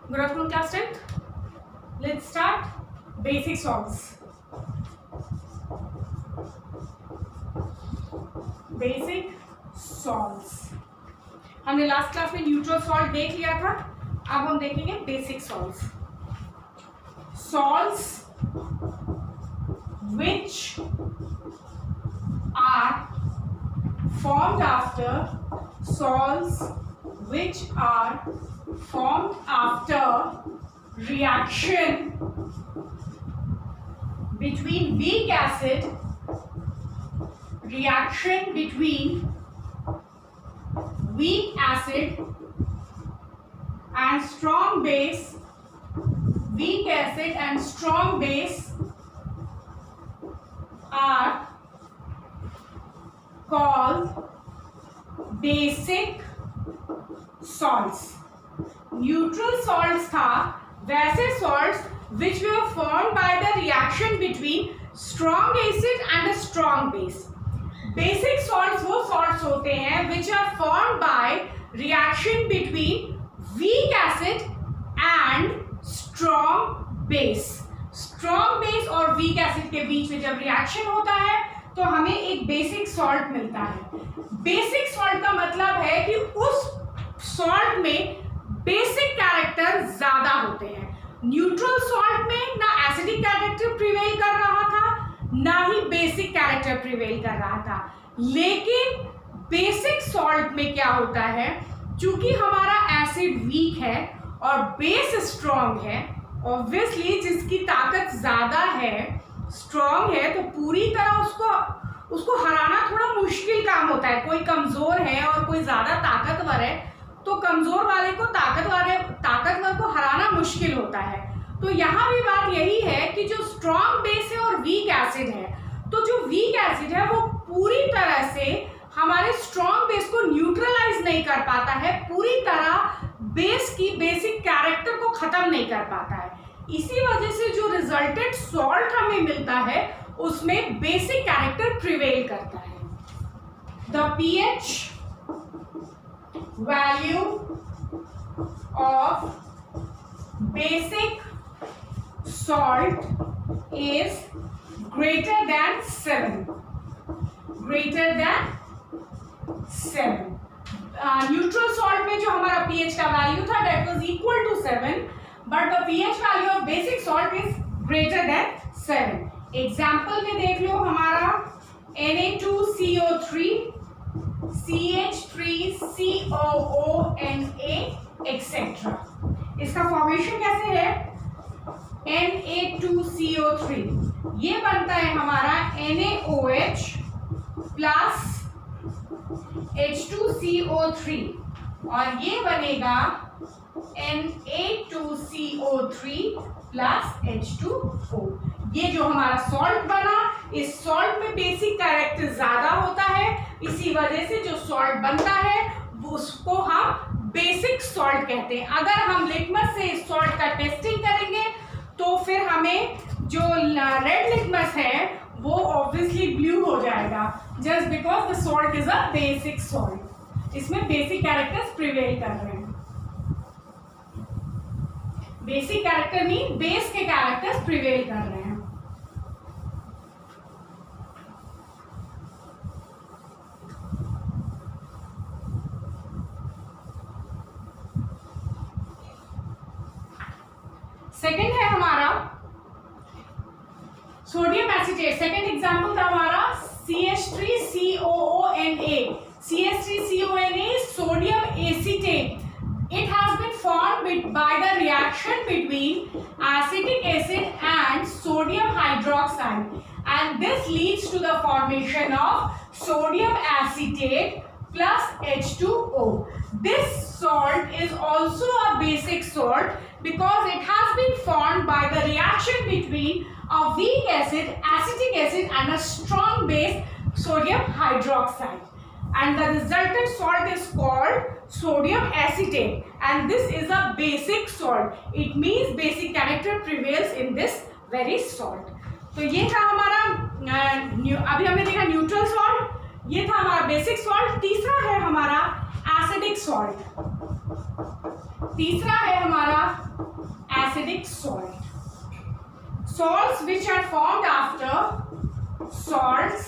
Good afternoon, class 10th. Let's start basic salts. Basic salts. हमने last class में neutral salt देख लिया था. अब हम देखेंगे basic salts. Salts which are formed after reaction between weak acid and strong base. Weak acid and strong base are called basic salts. Neutral salts था वैसे salts which were formed by the reaction between strong acid and a strong base. Basic salts वो salts होते हैं which are formed by reaction between weak acid and strong base. Strong base और weak acid के बीच में जब reaction होता है तो हमें एक बेसिक सॉल्ट मिलता है. बेसिक सॉल्ट का मतलब है कि उस सॉल्ट में बेसिक कैरेक्टर ज्यादा होते हैं. न्यूट्रल सॉल्ट में ना एसिडिक कैरेक्टर प्रिवेल कर रहा था ना ही बेसिक कैरेक्टर प्रिवेल कर रहा था. लेकिन बेसिक सॉल्ट में क्या होता है, चूंकि हमारा एसिड वीक है और बेस स्ट्रॉन्ग है, ऑब्वियसली जिसकी ताकत ज्यादा है, स्ट्रॉन्ग है, तो पूरी तरह उसको हराना थोड़ा मुश्किल काम होता है. कोई कमजोर है और कोई ज्यादा ताकतवर है तो कमजोर वाले को ताकतवर को हराना मुश्किल होता है. तो यहाँ भी बात यही है कि जो स्ट्रॉन्ग बेस है और वीक एसिड है, तो जो वीक एसिड है वो पूरी तरह से हमारे स्ट्रॉन्ग बेस को न्यूट्रलाइज नहीं कर पाता है, पूरी तरह बेस की बेसिक कैरेक्टर को खत्म नहीं कर पाता है. इसी वजह से जो रिजल्टेंट सॉल्ट हमें मिलता है उसमें बेसिक कैरेक्टर प्रिवेल करता है. The pH value of basic salt is greater than 7. Neutral salt में जो हमारा pH का वैल्यू था that was equal to 7, but the pH value of basic salt is greater than 7. Example में देख लो हमारा Na2CO3, CH3COONA एक्सेट्रा. इसका formation कैसे है? Na2CO3 ये बनता है हमारा NaOH प्लस H2CO3 और ये बनेगा Na2CO3 प्लस H2O. ये जो हमारा सॉल्ट बना, इस सॉल्ट में बेसिक कैरेक्टर ज्यादा होता है, इसी वजह से जो सॉल्ट बनता है उसको हम बेसिक सॉल्ट कहते हैं. अगर हम लिटमस से इस सॉल्ट का टेस्टिंग करेंगे तो फिर हमें जो रेड लिटमस है वो ऑब्वियसली ब्लू हो जाएगा, just because the salt is a basic salt. इसमें बेसिक कैरेक्टर्स प्रिवेल कर रहे हैं. बेसिक कैरेक्टर मीन बेस के कैरेक्टर्स प्रिवेल कर रहे हैं. सेकेंड है हमारा सोडियम एसीटेट. सेकेंड एग्जांपल था हमारा CH3COONA. CH3COONA is sodium acetate. It has been formed by the reaction between acetic acid and sodium hydroxide, and this leads to the formation of sodium acetate plus H2O. This salt is also a basic salt because it has been formed by the reaction between a weak acid, acetic acid, and a strong base, sodium hydroxide. And the resultant salt is called sodium acetate, and this is a basic salt. It means basic character prevails in this very salt. तो ये था हमारा अभी हमने देखा neutral salt, ये था हमारा बेसिक सॉल्ट. तीसरा है हमारा एसिडिक सॉल्ट. तीसरा है हमारा acidic salt. Salts which are formed after salts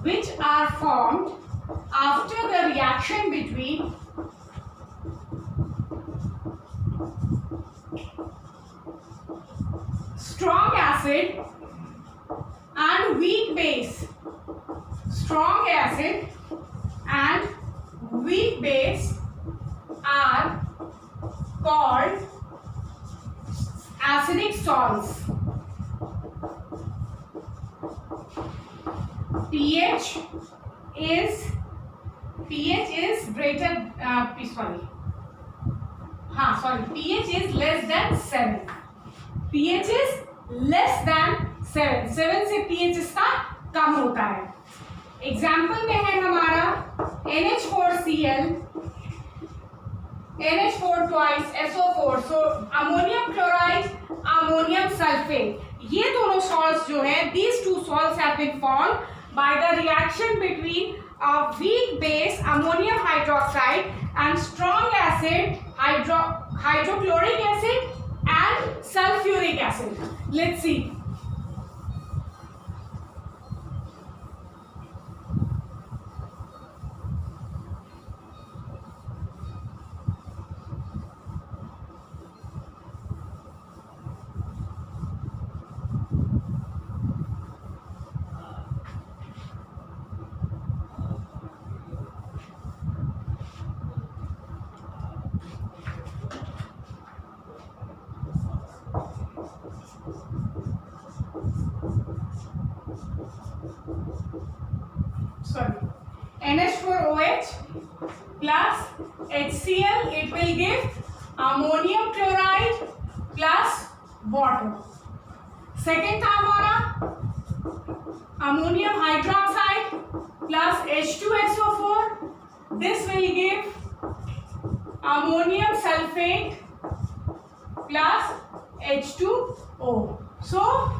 which are formed after the reaction between strong acid and weak base. Strong acid and weak base are called acidic salts. pH is greater pH is less than 7. pH is less than 7. 7 से pH इसका कम होता है. Example में है हमारा NH4Cl, NH4 twice SO4, so ammonium chloride, ammonium sulfate. ये दोनों salts जो है, these two salts have been formed by the reaction between a weak base ammonium hydroxide and strong acid hydrochloric acid and sulfuric acid. Let's see. NH4OH plus HCl, it will give ammonium chloride plus water. Second था हमारा ammonium hydroxide plus H2SO4. This will give ammonium sulfate plus H2O. So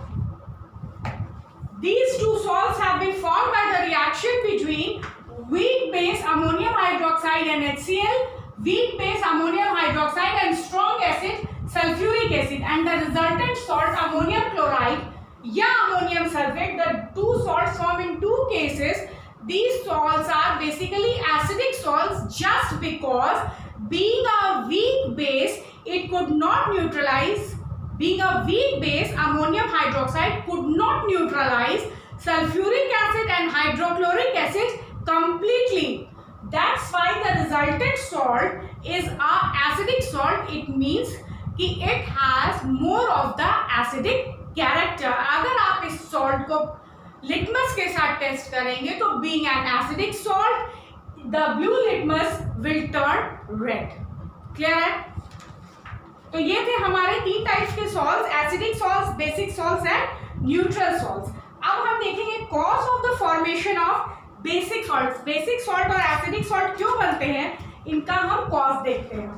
these two salts have been formed by the reaction between weak base ammonium hydroxide and HCl, weak base ammonium hydroxide and strong acid sulfuric acid, and the resultant salt ammonium chloride या ammonium sulfate. The two salts formed in two cases. These salts are basically acidic salts just because being a weak base, it could not neutralize. Being a weak base, ammonium hydroxide could not neutralize sulfuric acid and hydrochloric acid completely. That's why the resultant salt is a acidic salt. It means कि it has more of the acidic character. अगर आप इस salt को litmus के साथ test करेंगे तो being an acidic salt, the blue litmus will turn red. Clear है? तो ये थे हमारे तीन टाइप्स के salts, acidic salts, basic salts and neutral salts. अब हम देखेंगे cause of the formation of basic salts. Basic salt और एसिडिक सॉल्ट क्यों बनते हैं, इनका हम कॉज देखते हैं.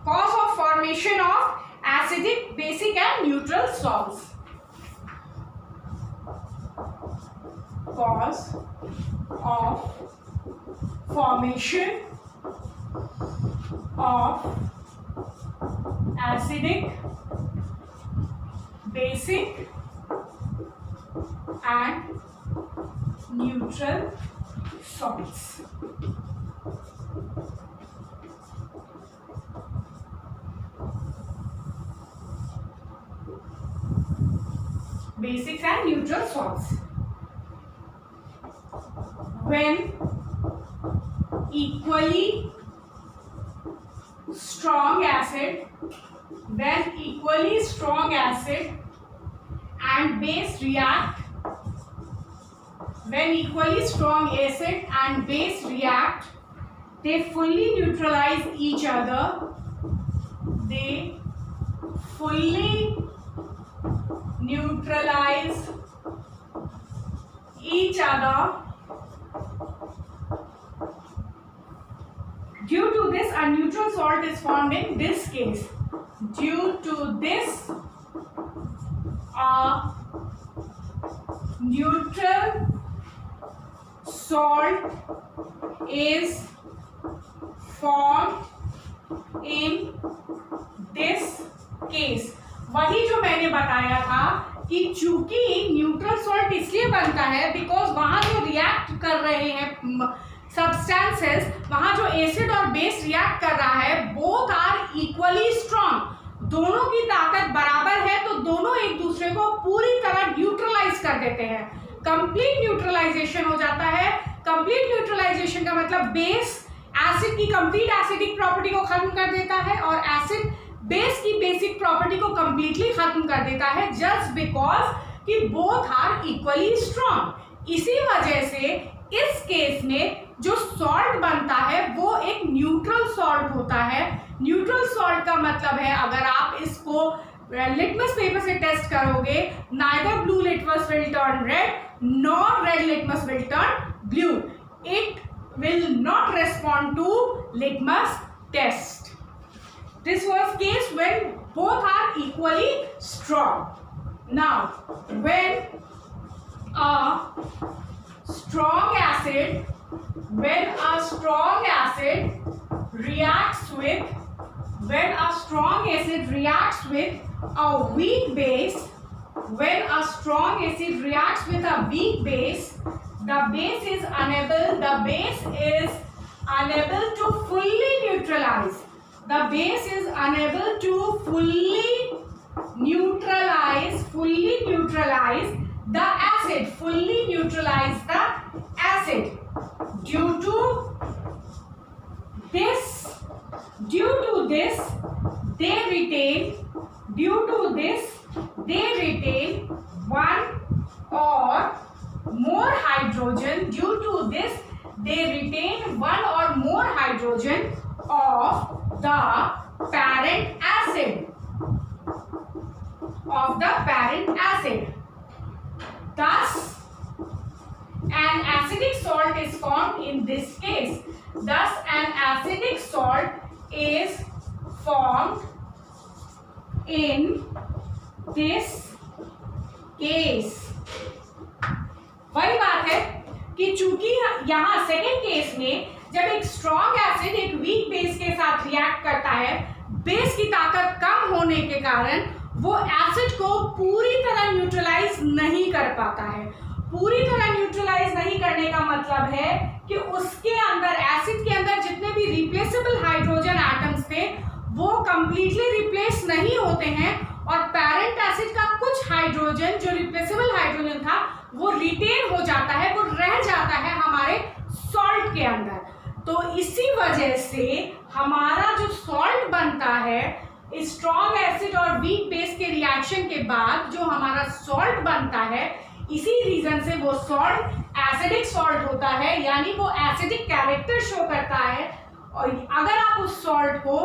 Cause of formation of acidic, basic and neutral salts. Cause of formation of acidic, basic and neutral salts. Basics and neutral salts. When equally strong acid and base react, when equally strong acid and base react, they fully neutralize each other. They fully neutralize each other Due to this, a neutral salt is formed in this case. Due to this, a neutral salt is formed in this case. वही जो मैंने बताया था कि चूंकि neutral salt इसलिए बनता है बिकॉज वहां जो रिएक्ट कर रहे हैं सब्सटेंसेस, वहां जो एसिड और बेस रिएक्ट कर रहा है, बोथ आर इक्वली स्ट्रॉन्ग, दोनों की ताकत बराबर है, तो दोनों एक दूसरे को पूरी तरह न्यूट्रलाइज कर देते हैं। कंप्लीट न्यूट्रलाइजेशन हो जाता है। कंप्लीट न्यूट्रलाइजेशन का मतलब बेस एसिड की कंप्लीट एसिडिक प्रॉपर्टी को खत्म कर देता है और एसिड बेस की बेसिक प्रॉपर्टी को कंप्लीटली खत्म कर देता है, जस्ट बिकॉज कि बोथ आर इक्वली स्ट्रॉन्ग। इसी वजह से इस केस में जो सॉल्ट बनता है वो एक न्यूट्रल सॉल्ट होता है। न्यूट्रल सॉल्ट का मतलब है, अगर आप इसको लिटमस पेपर से टेस्ट करोगे, neither blue litmus will turn red nor red litmus will turn blue, it will not respond to litmus test. This was case when both are equally strong. Now, when a strong acid reacts with a weak base, the base is unable to fully neutralize the acid. Due to this they retain one or more hydrogen. Due to this they retain one or more hydrogen of the parent acid. Thus an acidic salt is formed in this case. वही बात है कि चूंकि यहाँ second case में जब एक strong acid एक वीक बेस के साथ रिएक्ट करता है, बेस की ताकत कम होने के कारण वो एसिड को पूरी तरह न्यूट्रलाइज नहीं कर पाता है। पूरी तरह न्यूट्रलाइज नहीं करने का मतलब है कि उसके अंदर, एसिड के अंदर जितने भी रिप्लेसेबल हाइड्रोजन एटम्स थे वो कंप्लीटली रिप्लेस नहीं होते हैं और पेरेंट एसिड का कुछ हाइड्रोजन जो रिप्लेसेबल हाइड्रोजन था वो रिटेन हो जाता है, वो रह जाता है हमारे सॉल्ट के अंदर। तो इसी वजह से हमारा जो सॉल्ट बनता है, स्ट्रॉन्ग एसिड और वीक बेस के रिएक्शन के बाद जो हमारा सॉल्ट बनता है, इसी रीजन से वो सॉल्ट एसिडिक सॉल्ट होता है, यानी वो एसिडिक कैरेक्टर शो करता है। और अगर आप उस सॉल्ट को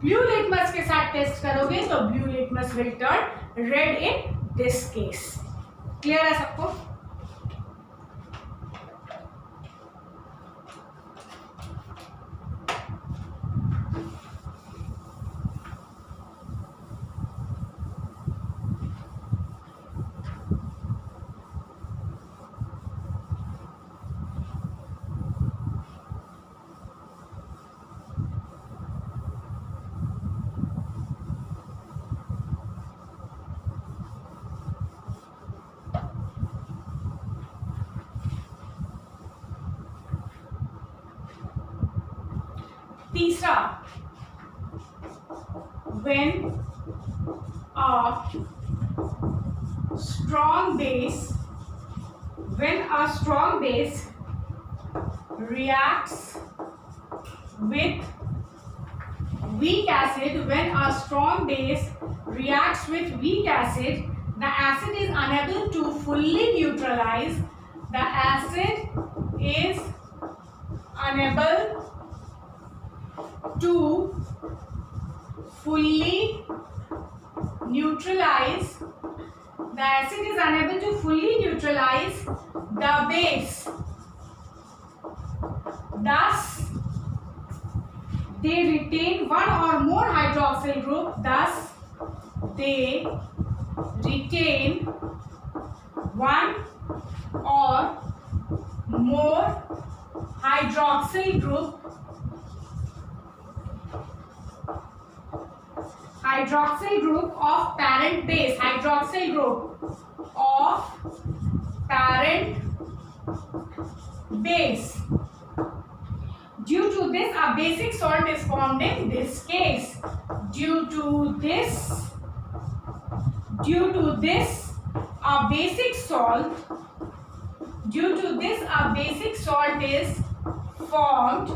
ब्लू लिटमस के साथ टेस्ट करोगे तो blue litmus will turn red in this case. Clear है सबको? तीसरा, when a strong base reacts with weak acid, the acid is unable to fully neutralize. The acid is unable to fully neutralize the base. Thus they retain one or more hydroxyl group, thus they retain one or more hydroxyl group of parent base, hydroxyl group of parent base. Due to this, a basic salt is formed in this case. Due to this, a basic salt is formed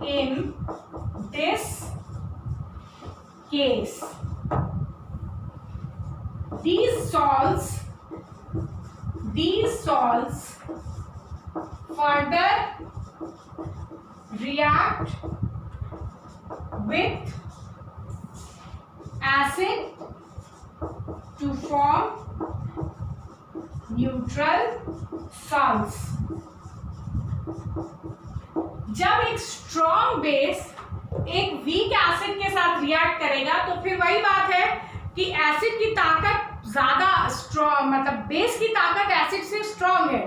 in this case. These salts further react with acid to form neutral salts. जब एक strong base एक weak acid के साथ react करेगा तो फिर वही बात है कि एसिड की ताकत ज्यादा स्ट्रॉन्ग, मतलब बेस की ताकत एसिड से स्ट्रॉन्ग है,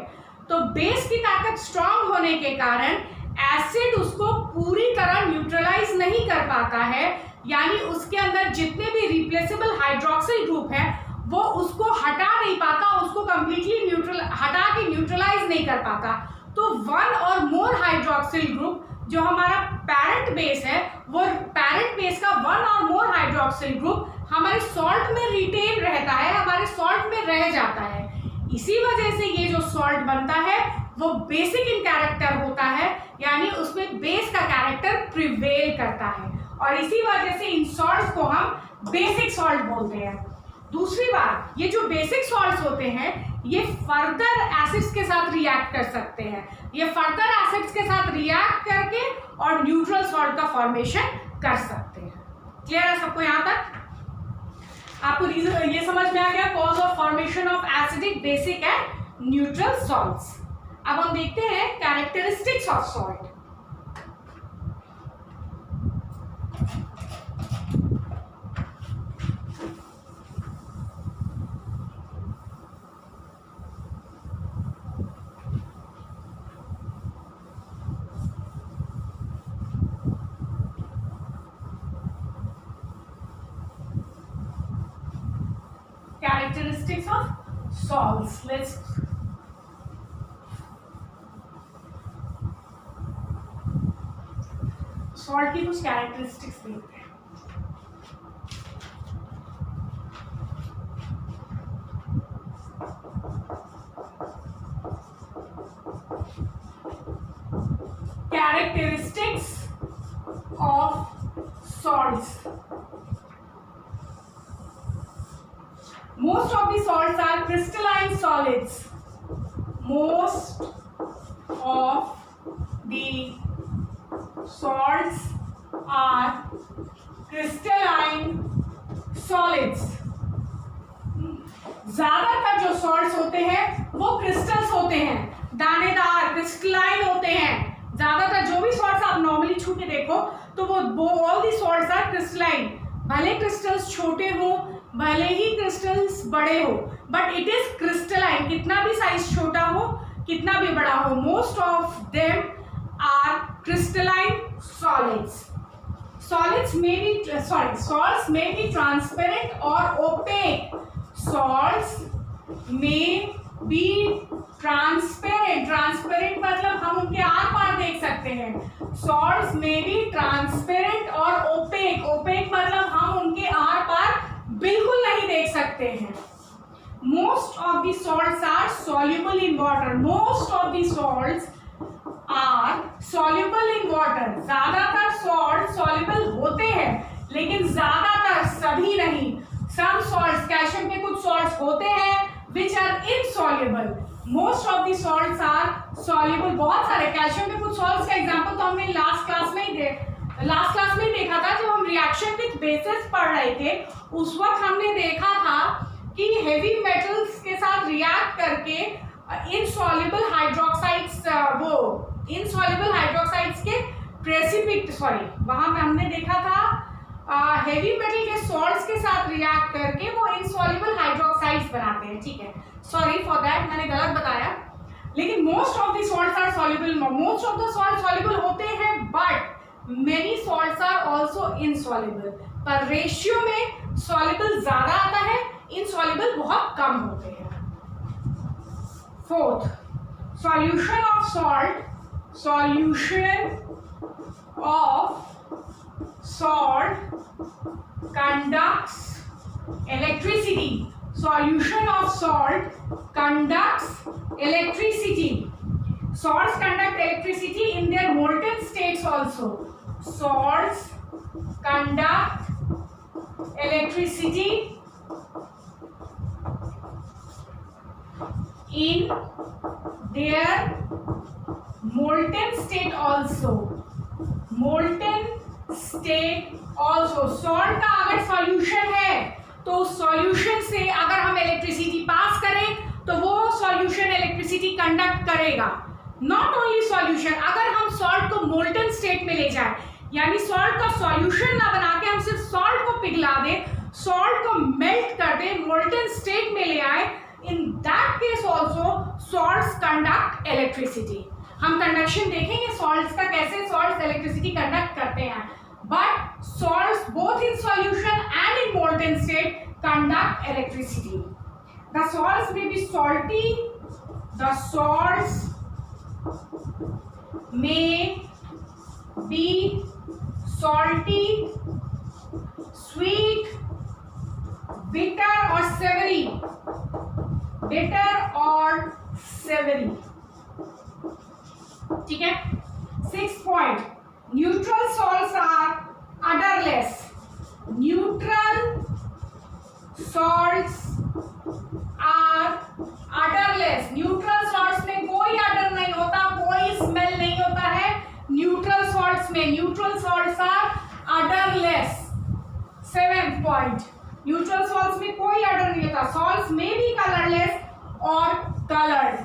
तो बेस की ताकत स्ट्रॉन्ग होने के कारण एसिड उसको पूरी तरह न्यूट्रलाइज नहीं कर पाता है, यानी उसके अंदर जितने भी रिप्लेसेबल हाइड्रोक्सिल ग्रुप है वो उसको हटा नहीं पाता, उसको कंप्लीटली हटा के न्यूट्रलाइज नहीं कर पाता। तो वन और मोर हाइड्रोक्सिल ग्रुप जो हमारा पैरेंट बेस है, वो पैरेंट बेस का वन और मोर हाइड्रोक्सिल ग्रुप हमारे सॉल्ट में रिटेन रहता है, हमारे सॉल्ट में रह जाता है। इसी वजह से ये जो सॉल्ट बनता है वो बेसिक इन कैरेक्टर होता है, यानी उसमें बेस का कैरेक्टर प्रिवेल करता है, और इसी वजह से इन सॉल्ट्स को हम बेसिक सॉल्ट बोलते हैं। दूसरी बात, ये जो बेसिक सॉल्ट्स होते हैं ये फर्दर एसिड्स के साथ रिएक्ट कर सकते हैं, ये फर्दर एसिड्स के साथ रिएक्ट करके और न्यूट्रल सॉल्ट का फॉर्मेशन कर सकते हैं। क्लियर है सबको यहाँ तक? आपको ये समझ में आ गया cause of formation of acidic, basic and neutral salts. अब हम देखते हैं characteristics of salt. Characteristics of salts. Let's salt की कुछ कैरेक्टरिस्टिक्स देखते हैं। Characteristics of salts. Most of the salts are crystalline solids. Most of the salts are crystalline solids. ज्यादातर जो सॉल्ट्स होते हैं वो क्रिस्टल्स होते हैं, दानेदार क्रिस्टलाइन होते हैं। ज्यादातर जो भी सॉल्ट्स आप नॉर्मली छू के देखो तो वो all the salts are crystalline. भले क्रिस्टल्स छोटे हो, भले ही क्रिस्टल्स बड़े हो, बट इट इज क्रिस्टलाइन। कितना भी साइज छोटा हो, कितना भी बड़ा हो, most of them are crystalline solids. Salts may be transparent or opaque. Salts may be transparent. Transparent मतलब हम उनके आर पार देख सकते हैं। Salts may be transparent or opaque. Opaque मतलब हम उनके आर पार बिल्कुल नहीं देख सकते हैं। Most of the salts are soluble in water. Most of the salts are soluble in water. ज्यादातर सॉल्ट सॉल्युबल होते हैं, लेकिन ज्यादातर सभी नहीं। Some salts, कैल्शियम के कुछ सॉल्ट्स होते हैं which are insoluble. Most of the salts are soluble. बहुत सारे कैल्शियम के कुछ सॉल्ट्स का एग्जांपल तो हमने लास्ट क्लास में ही देखा था। जब हम रिएक्शन विद बेसिस पढ़ रहे थे उस वक्त हमने देखा था कि हेवी मेटल्स के साथ रिएक्ट करके इनसॉल्युबल हाइड्रोक्साइड्स के वहां पे हमने देखा था हेवी मेटल के सॉल्ट्स के साथ रिएक्ट करके वो इनसॉल्युबल हाइड्रोक्साइड्स बनाते हैं, ठीक है, सॉरी फॉर दैट, मैंने गलत बताया। लेकिन most of the salts are soluble, most of the salt soluble होते हैं, but many salts are also insoluble, पर रेशियो में सॉल्युबल ज्यादा आता है, इनसॉल्युबल बहुत कम होते हैं। Fourth, solution of salt, solution of salt conducts electricity. Solution of salt conducts electricity. Salts conduct electricity in their molten states also. Salts conduct electricity in their molten state also. Molten state also. Salt का अगर solution है तो solution से अगर हम electricity pass करें तो वो सॉल्यूशन इलेक्ट्रिसिटी कंडक्ट करेगा। नॉट ओनली सॉल्यूशन, अगर हम सॉल्ट को मोल्टन स्टेट में ले जाए, यानी सॉल्ट का सॉल्यूशन ना बना के हम सिर्फ सॉल्ट को पिघला दें, सॉल्ट को मेल्ट कर दें, मोल्टन स्टेट में ले आए, in that case also salts conduct electricity. हम कंडक्शन देखेंगे सॉल्ट्स का, कैसे सॉल्ट्स इलेक्ट्रिसिटी कंडक्ट करते हैं, but salts both in solution and in molten state conduct electricity. The salts may be salty, the salts may be salty, sweet, bitter or savory, bitter or savory, ठीक है। 6th point, neutral salts are odorless. Neutral salts are odorless. Neutral salts में कोई odor नहीं होता, कोई smell नहीं होता है neutral salts में। neutral salts are odorless. 7th point, neutral salts में कोई odor नहीं होता। salts may be colorless or colored.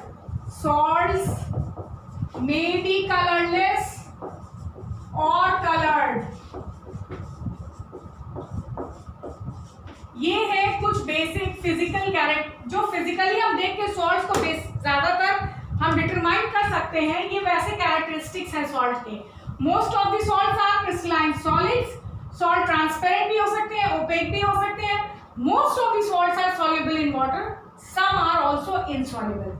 salts may be colorless or colored. ये है कुछ बेसिक फिजिकल कैरेक्टर जो फिजिकली हम देख के सॉल्ट्स को ज्यादातर हम डिटरमाइन कर सकते हैं। ये वैसे कैरेक्टरिस्टिक्स हैं सॉल्ट के। Most of the salts are crystalline solids. Salt transparent भी हो सकते हैं, ओपेक भी हो सकते हैं। Most of the salts are soluble in water, some are also insoluble.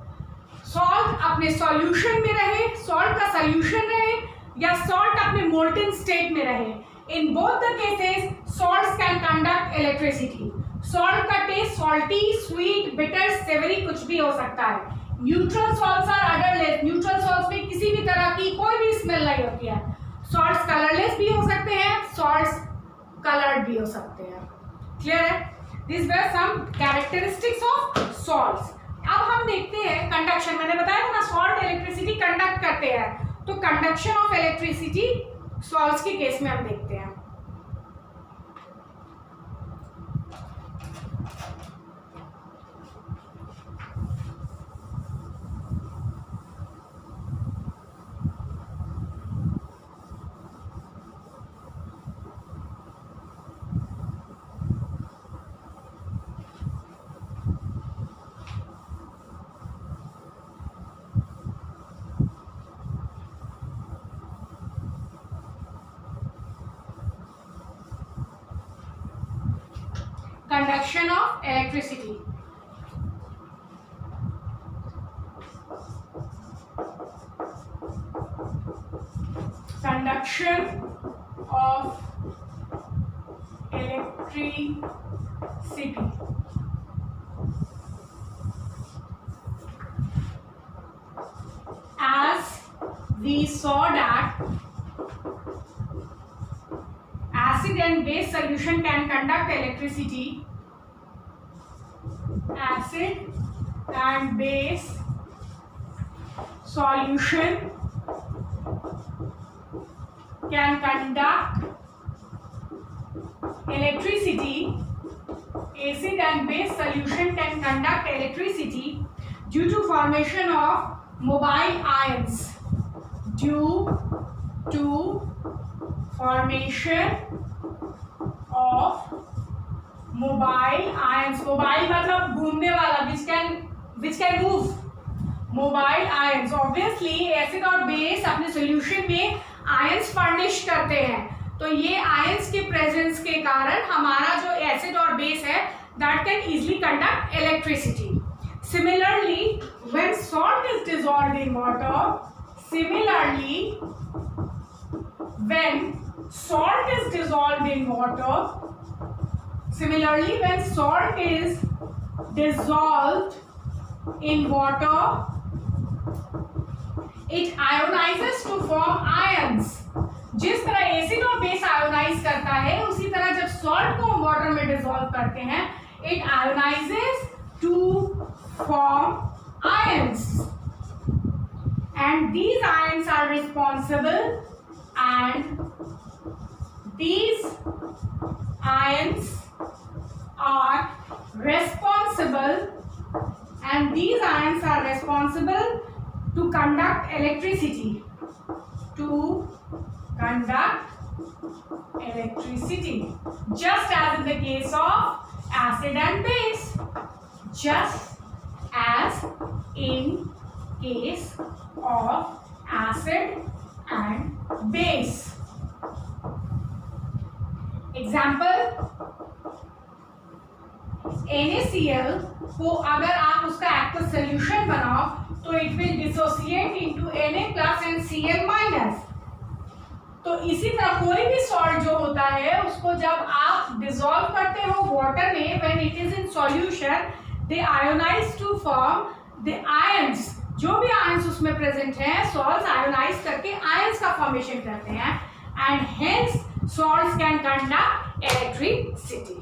Salt अपने सॉल्यूशन में रहे, सॉल्ट का सॉल्यूशन रहे, या सॉल्ट अपने मोल्टन स्टेट में रहे, in both the cases salts can conduct electricity. Salt का taste salty, sweet, bitter, savoury कुछ भी हो सकता है। Neutral salts are odourless. Neutral salts में किसी भी तरह की कोई भी स्मेल नहीं होती है। सॉल्ट्स कलरलेस भी हो सकते हैं, सॉल्ट्स कलर्ड भी हो सकते हैं। क्लियर है? This were some characteristics of salts. अब हम देखते हैं कंडक्शन। मैंने बताया ना सॉल्ट इलेक्ट्रिसिटी कंडक्ट करते हैं, तो कंडक्शन ऑफ इलेक्ट्रिसिटी सॉल्ट्स के केस में हम देखते हैं। Conduction of electricity. Conduction of electricity. As we saw that acid and base solution can conduct electricity. Acid and base solution can conduct electricity. Acid and base solution can conduct electricity due to formation of mobile ions. Due to formation of mobile ions. Mobile मतलब घूमने वाला, which can move. Mobile ions. Obviously acid और base अपने solution में ions furnish करते हैं, तो ये आयंस के प्रेजेंस के कारण हमारा जो एसिड और बेस है that can easily conduct electricity. Similarly, when salt is dissolved in water, when salt is dissolved in water, it ionizes to form ions. जिस तरह एसिड और बेस आयोनाइज करता है, उसी तरह जब सॉल्ट को हम वाटर में डिसॉल्व करते हैं, it ionizes to form ions, and these ions are responsible to conduct electricity, just as in the case of acid and base. Just as in case of acid and base. Example, NaCl को अगर आप उसका active solution बनाओ तो it will dissociate into Na+ and Cl-। तो इसी तरह कोई भी सॉल्ट जो होता है उसको जब आप डिसॉल्व करते हो वाटर में, when it is in solution, they ionise to form the ions. जो भी आयंस उसमें प्रेजेंट हैं, सॉल्ट्स आयोनाइज करके आयंस का फॉर्मेशन करते हैं, and hence salts can conduct electricity.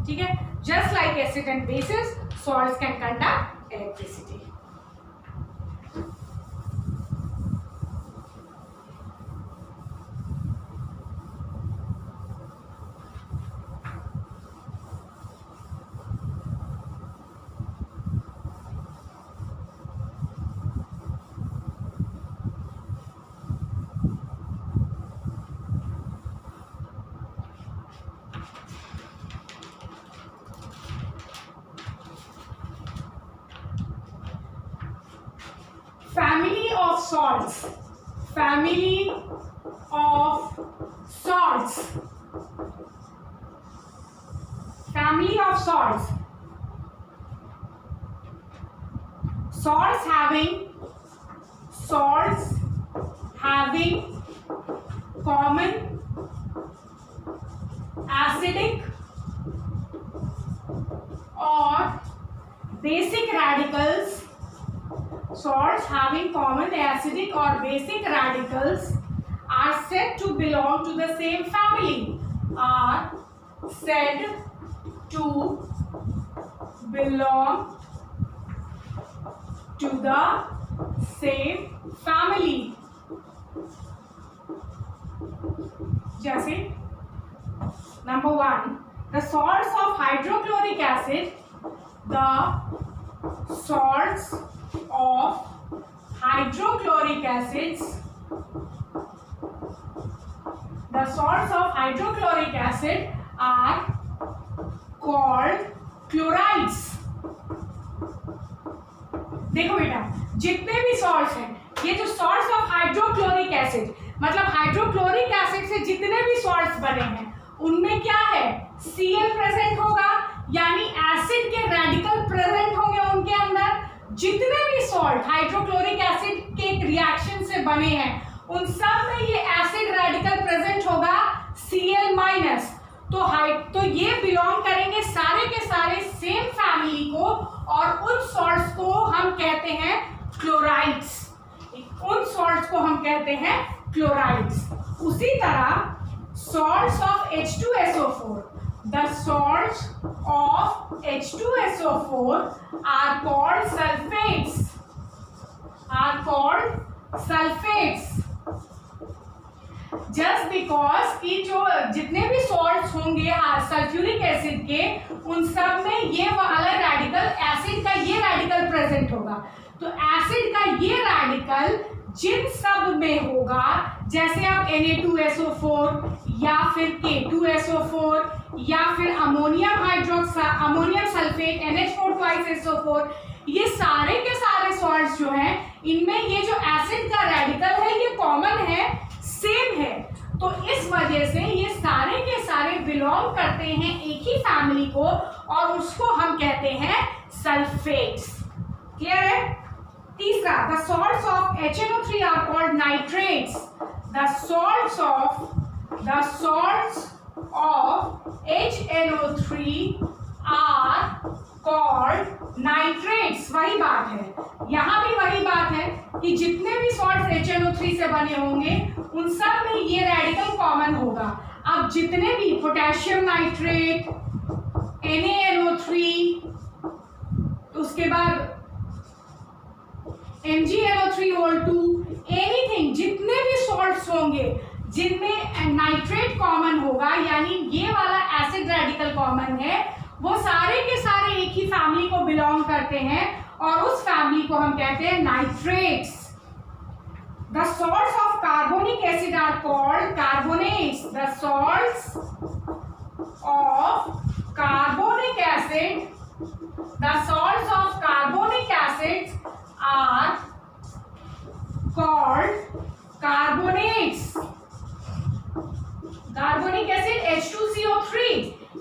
ठीक है, just like acid and bases, salts can conduct electricity. Family of salts. Family of salts. Family of salts. Salts having common acidic or basic radicals. Salts having common acidic or basic radicals are said to belong to the same family. Are said to belong to the same family. जैसे number 1, the salts of hydrochloric acid. The salts of hydrochloric acids. The salts of hydrochloric acid are called chlorides. देखो बेटा, जितने भी salts हैं, ये जो salts of hydrochloric acid, मतलब hydrochloric acid से जितने भी सॉल्ट्स बने हैं उनमें क्या है, Cl प्रेजेंट होगा, यानी एसिड के रेडिकल प्रेजेंट होंगे उनके अंदर। जितने भी सॉल्ट हाइड्रोक्लोरिक एसिड के रिएक्शन से बने हैं उन सब में ये एसिड रेडिकल प्रेजेंट होगा Cl-। तो ये बिलोंग करेंगे सारे के सारे सेम फैमिली को, और उन सॉल्ट्स को हम कहते हैं क्लोराइड्स। उन सॉल्ट्स को हम कहते हैं क्लोराइड्स। उसी तरह salts of H2SO4. The salts of H2SO4 are called sulfates. Just because कि जो जितने भी salts होंगे सल्फ्यूरिक एसिड के, उन सब में ये वाला रेडिकल, एसिड का ये रेडिकल प्रेजेंट होगा। तो एसिड का ये रेडिकल जिन सब में होगा, जैसे अब Na2SO4 या फिर K2SO4 या फिर अमोनियम सल्फेट NH4 ये सारे के सारे सॉल्ट्स जो हैं, इनमें ये जो एसिड का रेडिकल है ये कॉमन है, सेम है। तो इस वजह से ये सारे के सारे बिलोंग करते हैं एक ही फैमिली को, और उसको हम कहते हैं सल्फेट्स। क्लियर है? तीसरा, the salts of HNO3 are called nitrates. The salts of HNO3 are called nitrates. वही बात है, यहाँ भी वही बात है कि जितने भी सॉल्ट्स HNO3 से बने होंगे उन सब में ये रेडिकल कॉमन होगा। अब जितने भी पोटेशियम नाइट्रेट, NaNO3, उसके बाद MgNO3(O2), एनीथिंग, जितने भी सॉल्ट्स होंगे जिनमें नाइट्रेट कॉमन होगा, यानी ये वाला एसिड रेडिकल कॉमन है, वो सारे के सारे एक ही फैमिली को बिलोंग करते हैं और उस फैमिली को हम कहते हैं nitrates. The salts of carbonic acid are called carbonates. The salts of carbonic acid are called carbonates. Carbonic acid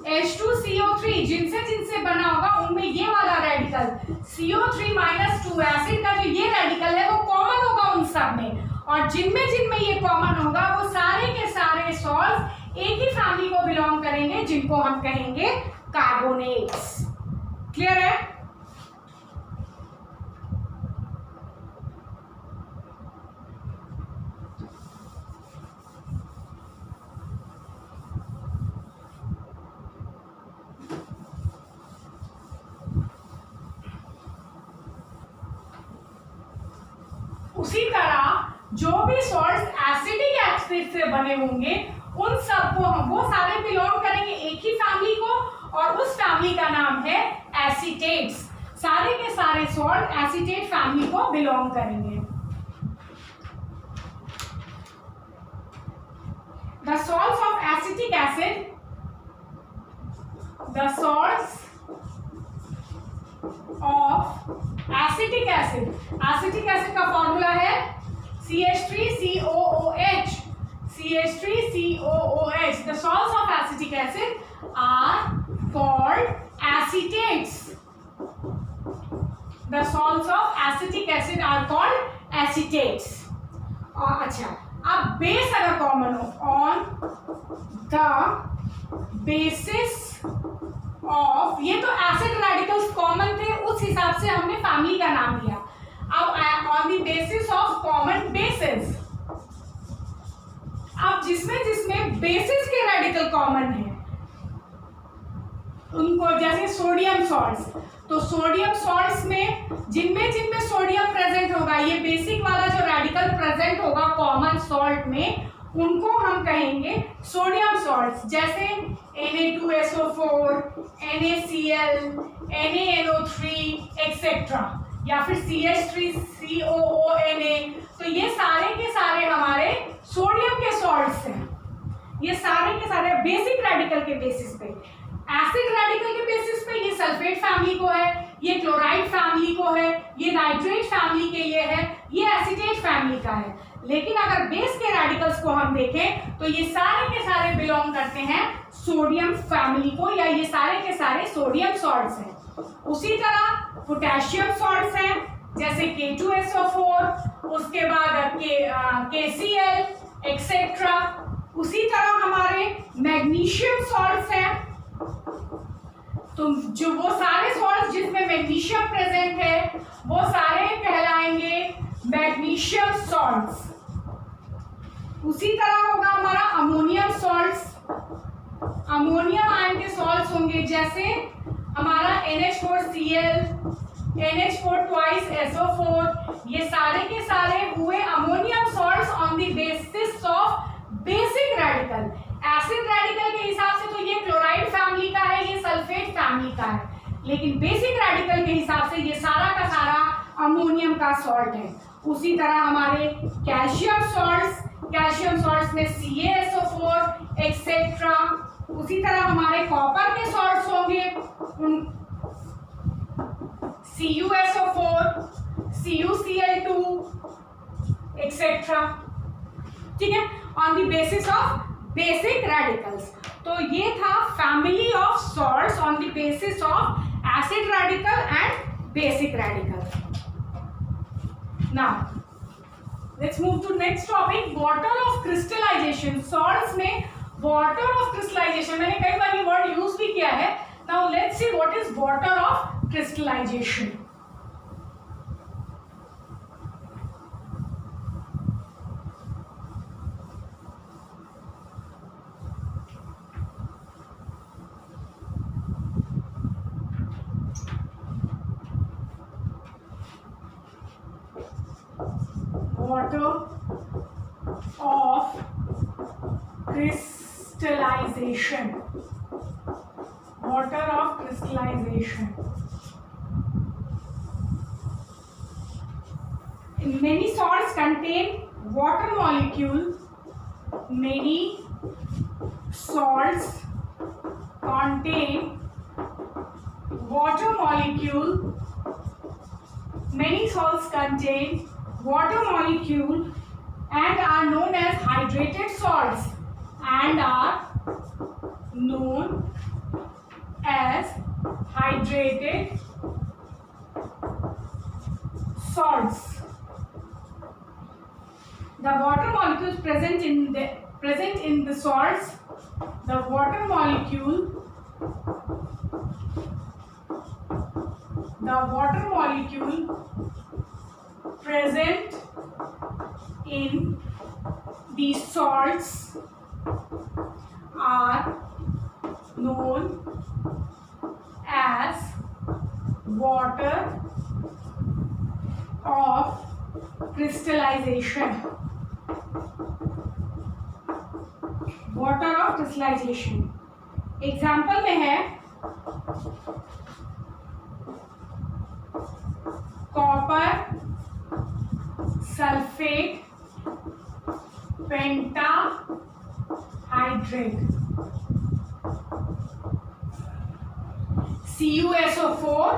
H2CO3 जिनसे बना होगा उनमें ये वाला रेडिकल CO3-2 एसिड का जो ये रेडिकल है वो कॉमन होगा उन सब में, और जिनमें ये कॉमन होगा वो सारे के सारे सॉल्ट्स एक ही फैमिली को बिलोंग करेंगे, जिनको हम कहेंगे कार्बोनेट्स। क्लियर है? उसी तरह जो भी सॉल्ट्स एसिडिक एसिड से बने होंगे उन सबको हम वो सारे बिलोंग करेंगे एक ही फैमिली को, और उस फैमिली का नाम है एसीटेट्स। सारे के सारे सॉल्ट एसीटेट फैमिली को बिलोंग करेंगे। The salts of acetic acid, the salts of acetic acid का फॉर्मूला है CH3COOH। The salts of acetic acid are called acetates. The salts of acetic acid are called acetates. और अच्छा, अब base अगर common हो, on the basis of, ये तो acid radicals common थे, उस हिसाब से हमने फैमिली का नाम दिया। अब on the basis of common basis, अब जिसमें बेसिस के रेडिकल कॉमन है उनको, जैसे सोडियम सॉल्ट्स, तो सोडियम सॉल्ट्स में जिनमें सोडियम प्रेजेंट होगा, ये बेसिक वाला जो रेडिकल प्रेजेंट होगा कॉमन सॉल्ट में, उनको हम कहेंगे सोडियम सॉल्ट्स। जैसे Na2SO4, NaCl, NaNO3 एक्सेट्रा, या फिर CH3COONA। तो ये सारे के सारे हमारे सोडियम के सॉल्ट्स हैं। ये सारे के सारे बेसिक रेडिकल के बेसिस पे, एसिड रेडिकल के बेसिस पे ये सल्फेट फैमिली को है, ये क्लोराइड फैमिली को है, ये नाइट्रेट फैमिली के ये है, ये एसीटेट फैमिली का है। लेकिन अगर बेस के रेडिकल्स को हम देखें तो ये सारे के सारे बिलोंग करते हैं सोडियम फैमिली को, या ये सारे के सारे सोडियम सॉल्ट्स हैं। उसी तरह पोटेशियम सॉल्ट्स हैं, जैसे K2SO4, उसके बाद KCl एक्सेट्रा। उसी तरह हमारे मैग्नीशियम सॉल्ट्स हैं, तो जो वो सारे सॉल्ट्स जिसमें मैग्नीशियम प्रेजेंट है वो सारे कहलाएंगे मैग्नीशियम सॉल्ट्स। उसी तरह होगा हमारा अमोनियम सॉल्ट्स, अमोनियम आयन के सॉल्ट्स होंगे, जैसे हमारा NH4Cl, NH4 ये सारे के सारे हुए ammonium salts on the basis of basic radical. Acid radical के हिसाब से तो ये क्लोराइड फैमिली का है, ये सल्फेट फैमिली का है, लेकिन बेसिक रेडिकल के हिसाब से ये सारा का सारा अमोनियम का सॉल्ट है। उसी तरह हमारे कैल्शियम सॉल्ट्स में CaSO4 एक्सेट्रा। उसी तरह हमारे कॉपर के सॉल्ट्स होंगे CuSO4, CuCl2 एक्सेट्रा। ठीक है, on the basis of basic radicals. तो ये था family of salts on the basis of acid radical and basic radical. Now let's move to next topic, water of crystallisation. Salts में water of crystallisation, मैंने कई बार ये word use भी किया है। Now let's see what is water of crystallisation. Water of crystallization. Water of crystallization. Many salts contain water molecule. Many salts contain water molecule. Many salts contain water molecule and are known as hydrated salts and are known as hydrated salts. The water molecules present in the salts, the water molecule present in the salts are known as water of crystallization. Water of crystallization example में है copper sulphate pentahydrate, CuSO4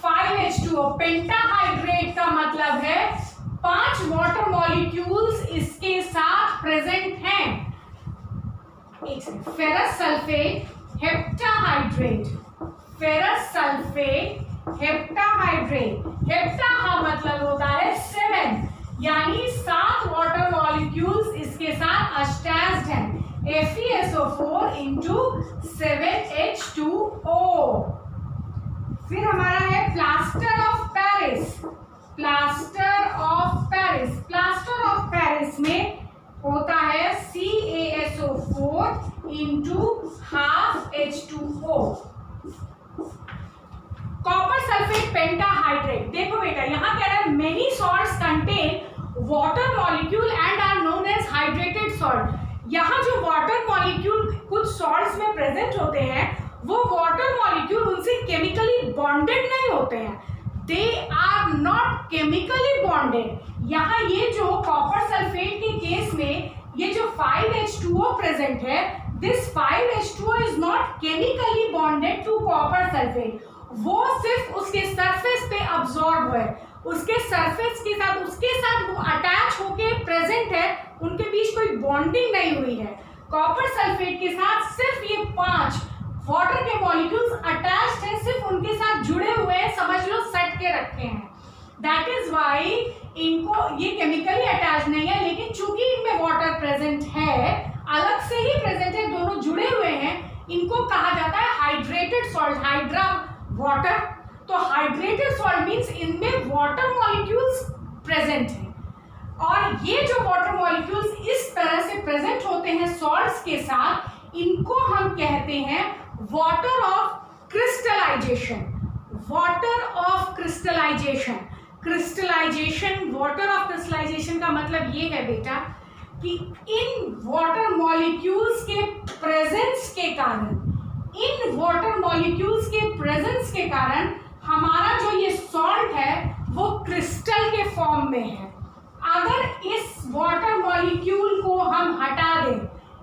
5H2O। Pentahydrate का मतलब है 5 water molecules इसके साथ present हैं। Ferrous sulphate heptahydrate, ferrous sulphate heptahydrate. Hepta का मतलब होता है 7, यानी 7 वाटर मॉलिक्यूल्स इसके साथ अटैच्ड हैं। FeSO4 into 7H2O। फिर हमारा है plaster of Paris. Plaster of Paris, plaster of Paris में होता है CaSO4 into half H2O। Copper sulphate pentahydrate, देखो बेटा यहाँ कह रहा है many salts contain water molecule and are known as hydrated salt. यहाँ जो वाटर मॉलिक्यूल कुछ सॉल्ट्स में प्रेजेंट होते हैं वो वाटर मॉलिक्यूल उनसे केमिकली बॉन्डेड नहीं होते हैं, they are not chemically bonded. यहाँ ये जो कॉपर सल्फेट के केस में ये जो 5H2O प्रेजेंट है, this 5H2O is not chemically bonded to copper sulphate, वो सिर्फ उसके सरफेस पे अब्सॉर्ब हुए, उसके सरफेस के साथ उसके साथ वो अटैच होके प्रेजेंट है, उनके बीच कोई बॉन्डिंग नहीं हुई है। कॉपर सल्फेट के साथ सिर्फ ये 5 वाटर के मॉलिक्यूल्स अटैच्ड हैं, सिर्फ उनके साथ जुड़े हुए हैं, समझ लो सेट के रखे हैं। दैट इज वाई इनको ये केमिकली अटैच नहीं है, लेकिन चूंकि इनमें वाटर प्रेजेंट है, अलग से ही प्रेजेंट है, दोनों जुड़े हुए हैं, इनको कहा जाता है हाइड्रेटेड सॉल्ट, हाइड्रा वाटर। तो हाइड्रेटेड सॉल्ट मींस इनमें वाटर मॉलिक्यूल्स प्रेजेंट हैं, और ये जो वाटर मॉलिक्यूल्स इस तरह से प्रेजेंट होते हैं सॉल्ट्स के साथ, इनको हम कहते हैं water of crystallisation. Water of crystallisation, crystallisation, water of crystallisation का मतलब ये है बेटा कि इन वाटर मॉलिक्यूल्स के प्रेजेंस के कारण, इन वाटर मॉलिक्यूल्स के प्रेजेंस के कारण हमारा जो ये सॉल्ट है वो क्रिस्टल के फॉर्म में है। अगर इस वाटर मॉलिक्यूल को हम हटा दें,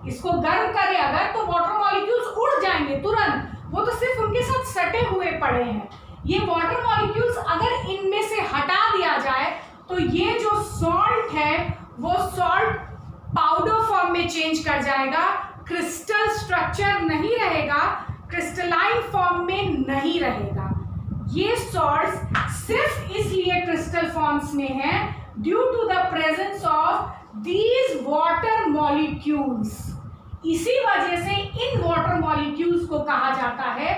इसको गर्म करें अगर, तो वाटर मॉलिक्यूल्स उड़ जाएंगे तुरंत, वो तो सिर्फ उनके साथ सटे हुए पड़े हैं। ये वाटर मॉलिक्यूल्स अगर इनमें से हटा दिया जाए तो ये जो सॉल्ट है वो सॉल्ट पाउडर फॉर्म में चेंज कर जाएगा, क्रिस्टल स्ट्रक्चर नहीं रहेगा, क्रिस्टलाइन फॉर्म में नहीं रहेगा। ये सॉल्ट्स सिर्फ इसलिए क्रिस्टल फॉर्म्स में है due to the presence of these water molecules. इसी वजह से इन वाटर मॉलिक्यूल्स को कहा जाता है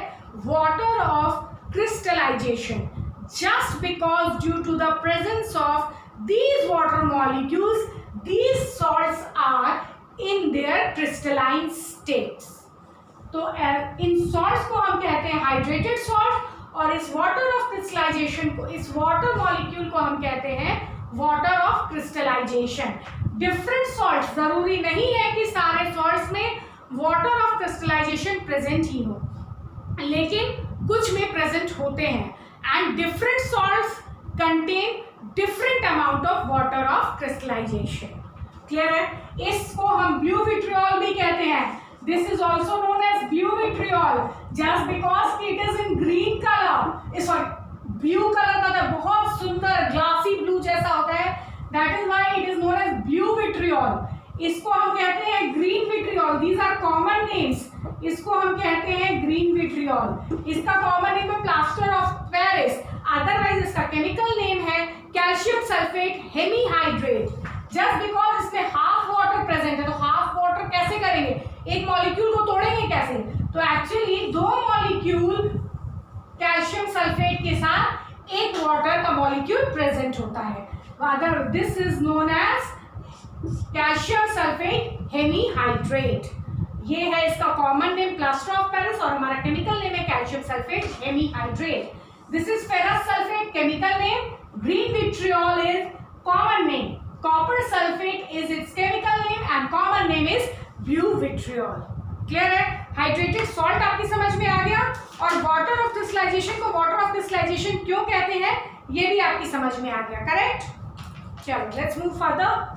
water of crystallization, just because due to the presence of these water molecules, these salts are in their crystalline states. तो इन salts को हम कहते हैं hydrated salt, और इस water of crystallization को, इस water molecule को हम कहते हैं water of crystallization. Different salts, जरूरी नहीं है कि सारे salts में water of crystallization present ही हो, लेकिन कुछ में प्रेजेंट होते हैं, and different salts contain different amount of water of crystallisation. Clear है? इसको हम ब्लू विट्रियोल भी कहते हैं। This is also known as blue vitriol just because it is in green colour, sorry blue colour का था, बहुत सुंदर ग्लासी ब्लू जैसा होता है, that is why it is known as blue vitriol. इसको हम कहते हैं green vitriol, these are common names. इसको हम कहते हैं ग्रीन विट्रियोल, इसका कॉमन नेम है प्लास्टर ऑफ पेरिस, अदरवाइज इसका केमिकल नेम है calcium sulphate hemihydrate. Just because इसमें हाफ वाटर प्रेजेंट है, तो हाफ वाटर कैसे करेंगे, एक मॉलिक्यूल को तोड़ेंगे कैसे, तो एक्चुअली दो मॉलिक्यूल कैल्शियम सल्फेट के साथ एक वाटर का मॉलिक्यूल प्रेजेंट होता है, other this is known as calcium sulphate hemihydrate. ये है इसका common name plaster of Paris, और हमारा केमिकल नेम है calcium sulphate hemihydrate. This is ferrous sulphate, chemical name. Green vitriol is common name, copper sulphate is its chemical name, and common name is blue vitriol. Clear है? Hydrated salt आपकी समझ में आ गया, और water of crystallisation को water of crystallisation क्यों कहते हैं ये भी आपकी समझ में आ गया। करेक्ट? चलो let's move further.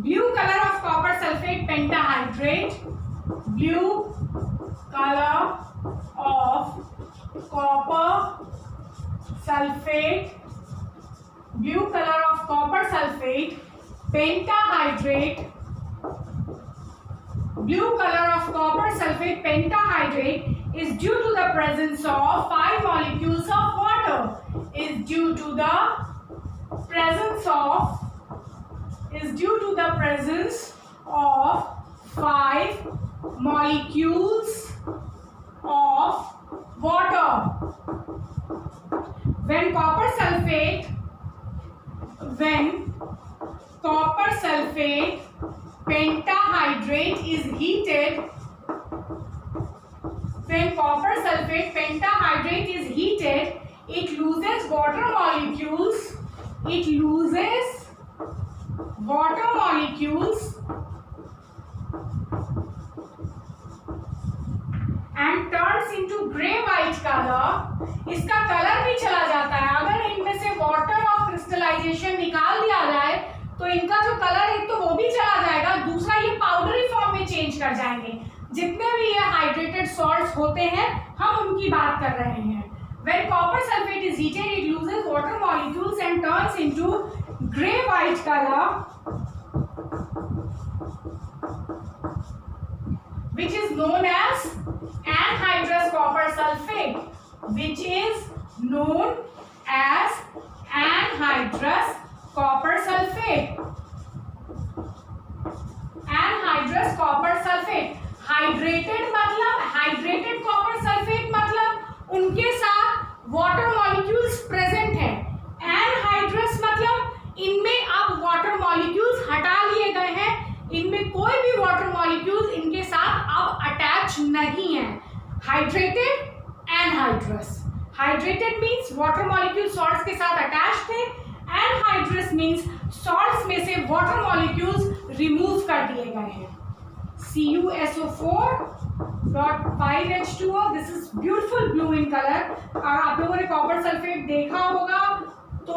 Blue color of copper sulfate pentahydrate, blue color of copper sulfate, blue color of copper sulfate pentahydrate, blue color of copper sulfate pentahydrate is due to the presence of 5 molecules of water, is due to the presence of 5 molecules of water. When copper sulfate pentahydrate is heated, it loses water molecules, and turns into grey white color. इसका colour भी चला जाता है। अगर इनमें से water of crystallisation निकाल दिया जाए तो इनका जो कलर है तो वो भी चला जाएगा, दूसरा ये पाउडरी फॉर्म में चेंज कर जाएंगे। जितने भी ये हाइड्रेटेड सॉल्ट्स होते हैं हम उनकी बात कर रहे हैं। When copper sulfate is heated, it loses water molecules and turns into grey white color, which is known as anhydrous copper sulfate, which is known as anhydrous copper sulfate. Anhydrous hydrated मतलब hydrated copper sulphate मतलब उनके साथ water molecules present है। Anhydrous मतलब इनमें अब water molecules हटा लिए गए हैं, इनमें कोई भी वाटर मॉलिक्यूल्स इनके साथ अब अटैच नहीं है। Hydrated, anhydrous. Hydrated means water molecule salts के साथ अटैच थे, एनहाइड्रस मींस सॉल्ट्स में से वाटर मॉलिक्यूल्स रिमूव कर दिए गए हैं। CuSO4.5H2O, this is beautiful blue in colour. और आप लोगों ने कॉपर सल्फेट देखा होगा तो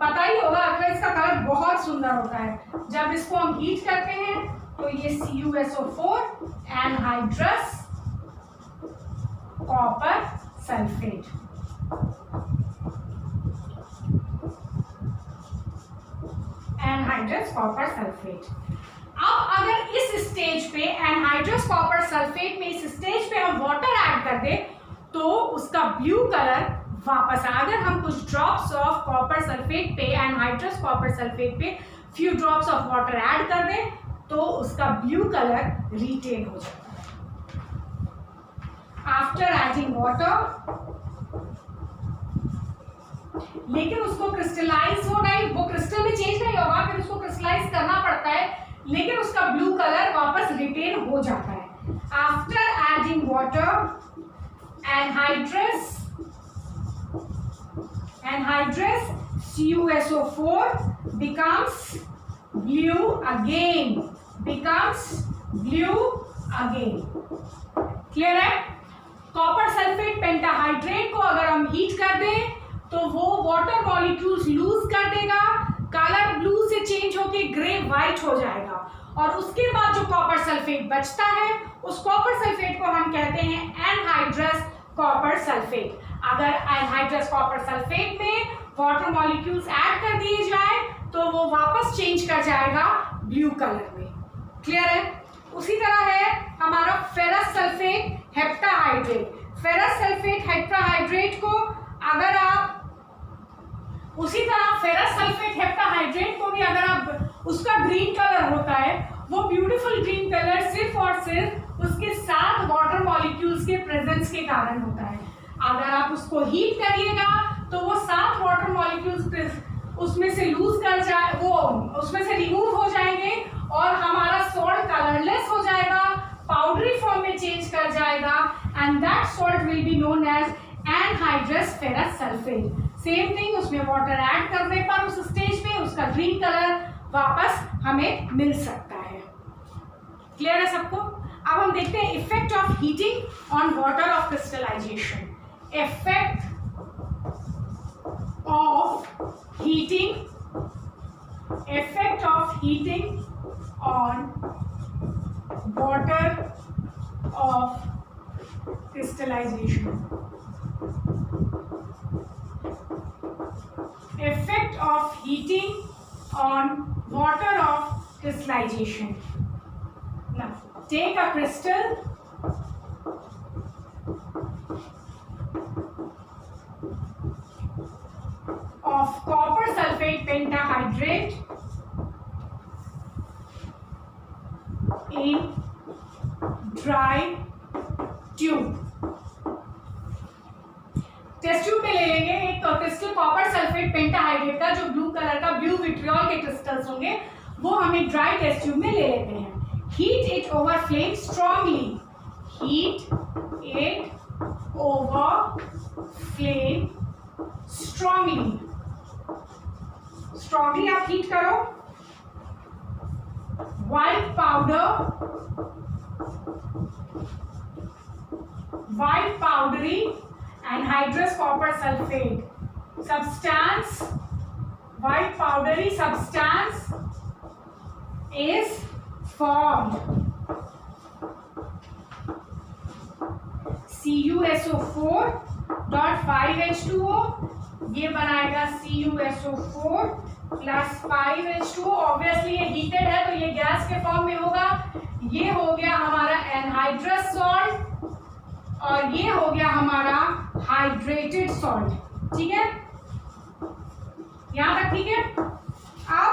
पता ही होगा, अगर इसका कलर बहुत सुंदर होता है। जब इसको हम हीट करते हैं तो ये CuSO4 anhydrous copper sulphate. Anhydrous copper sulphate. अब अगर इस स्टेज पे एनहाइड्रस कॉपर सल्फेट में इस स्टेज पे हम वाटर ऐड कर दें तो उसका ब्लू कलर वापस आ। अगर हम कुछ ड्रॉप्स ऑफ कॉपर सल्फेट पे, एनहाइड्रस कॉपर सल्फेट पे few drops of water add कर दें तो उसका ब्लू कलर रिटेन हो जाता है। आफ्टर एडिंग वाटर, लेकिन उसको क्रिस्टलाइज हो नहीं, वो क्रिस्टल में चेंज नहीं होगा, फिर उसको क्रिस्टलाइज करना पड़ता है, लेकिन उसका ब्लू कलर वापस रिटेन हो जाता है। After adding water, anhydrous CuSO4 becomes blue again, clear है? कॉपर सल्फेट पेंटाहाइड्रेट को अगर हम हीट कर दें तो वो वाटर मॉलिक्यूल्स लूज कर देगा, कलर ब्लू से चेंज होके ग्रे व्हाइट हो जाएगा, और उसके बाद जो कॉपर सल्फेट बचता है उस कॉपर सल्फेट को हम कहते हैं एनहाइड्रस कॉपर सल्फेट। अगर एनहाइड्रस कॉपर सल्फेट में वाटर मॉलिक्यूल्स ऐड कर दिए जाए तो वो वापस चेंज कर जाएगा ब्लू कलर में। क्लियर है? उसी तरह है हमारा ferrous sulphate heptahydrate. Ferrous sulphate heptahydrate को अगर आप उसी तरह फेरस सल्फेट हेप्टाहाइड्रेट को भी अगर आप, उसका ग्रीन कलर होता है, वो ब्यूटीफुल ग्रीन कलर सिर्फ और सिर्फ उसके साथ वाटर मॉलिक्यूल्स के प्रेजेंस के कारण होता है। अगर आप उसको हीट करिएगा तो वो सात वाटर मॉलिक्यूल्स उसमें से लूज कर जाए, वो उसमें से रिमूव हो जाएंगे और हमारा सॉल्ट कलरलेस हो जाएगा, पाउडरी फॉर्म में चेंज कर जाएगा, and that salt will be known as anhydrous ferrous sulphate. Same thing, उसमें वाटर ऐड करने पर उस स्टेज पे उसका ग्रीन कलर वापस हमें मिल सकता है। क्लियर है सबको? अब हम देखते हैं effect of heating on water of crystallisation. Effect of heating on water of crystallization. Effect of heating on water of crystallization. Now take a crystal of copper sulfate pentahydrate in dry tube. Test tube में ले लेंगे एक crystal copper sulphate pentahydrate का, जो blue colour का blue vitriol के crystals होंगे, वो हमें ड्राई टेस्ट ट्यूब में ले लेते हैं। Heat it over flame strongly, heat it over flame strongly. Strongly आप हीट करो। White powdery anhydrous copper sulfate substance, white powdery substance is formed. CuSO4.5H2O, ये बनाएगा CuSO4 प्लस 5H2O। ऑब्वियसली ये heated है तो ये गैस के फॉर्म में होगा। ये हो गया हमारा एनहाइड्रस सॉल्ट और ये हो गया हमारा हाइड्रेटेड सॉल्ट। ठीक है, यहां तक ठीक है। अब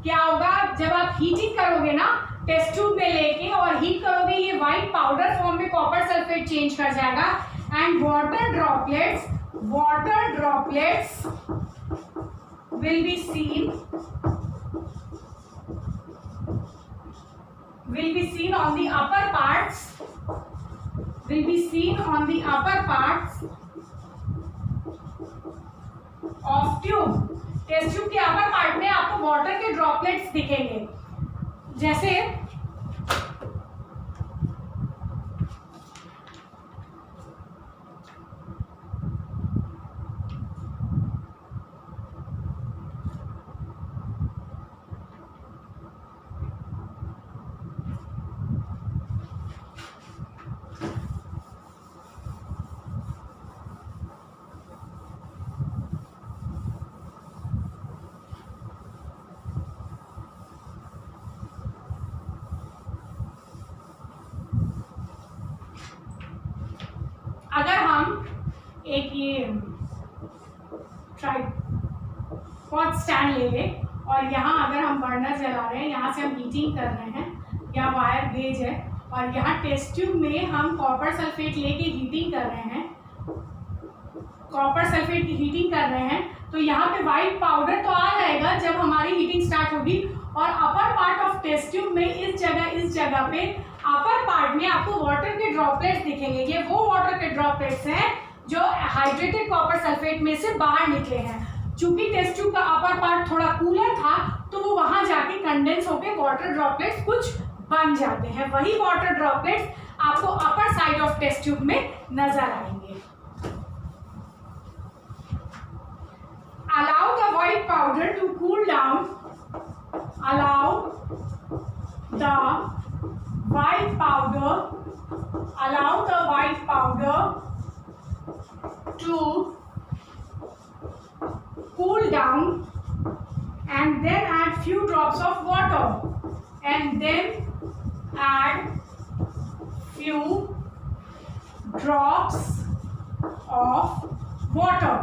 क्या होगा, जब आप हीटिंग करोगे ना टेस्ट ट्यूब में लेके और हीट करोगे, ये व्हाइट पाउडर फॉर्म में कॉपर सल्फेट चेंज कर जाएगा and water droplets will be seen on the upper parts of tube. Test tube के अपर पार्ट में आपको वाटर के ड्रॉपलेट्स दिखेंगे. जैसे अगर हम एक ये ट्राइपॉड स्टैंड ले लें और यहाँ अगर हम बर्नर जला रहे हैं, यहाँ से हम हीटिंग कर रहे हैं, या वायर गेज है और यहाँ टेस्ट ट्यूब में हम कॉपर सल्फेट लेके हीटिंग कर रहे हैं, तो यहाँ पे वाइट पाउडर तो आ जाएगा जब हमारी हीटिंग स्टार्ट होगी. और upper part of test tube में इस जगह पे अपर पार्ट में आपको वाटर के ड्रॉपलेट्स दिखेंगे. ये वो वाटर के ड्रॉपलेट्स हैं जो हाइड्रेटेड कॉपर सल्फेट में से बाहर निकले हैं. चूंकि टेस्ट ट्यूब का अपर पार्ट थोड़ा कूलर था तो वो वहां जाके कंडेंस होके वाटर ड्रॉपलेट्स कुछ बन जाते हैं. वही वाटर ड्रॉपलेट्स आपको upper side of test tube में नजर आएंगे. Allow the white powder to cool down. Allow the white powder to cool down and then add few drops of water and then add few drops of water.